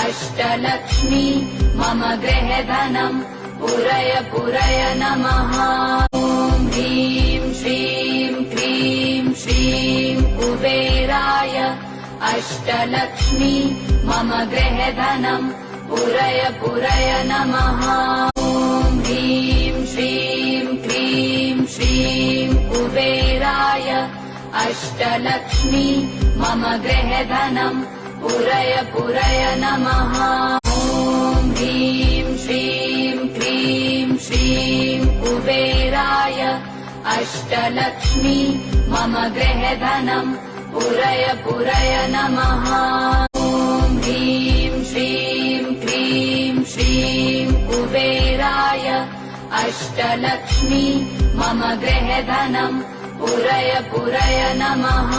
अष्टलक्ष्मी मम गृहधनम् पुरय पुरय नमः। ॐ ह्रीं श्रीं क्रीं श्रीं कुबेराय अष्टलक्ष्मी मम गृहधनम् पुरय पुरय नमः। ॐ ह्रीं श्रीं क्रीं श्रीं कुबेराय अष्टलक्ष्मी मम गृहधनम् पुरय पुरय नमः। ॐ ह्रीं श्रीं क्रीं श्रीं कुबेराय अष्टलक्ष्मी मम गृहधनम् पुरय पुरय नमः। ॐ ह्रीं श्रीं क्रीं श्रीं कुबेराय अष्टलक्ष्मी मम गृहधनम् पुरय पुरय नमः।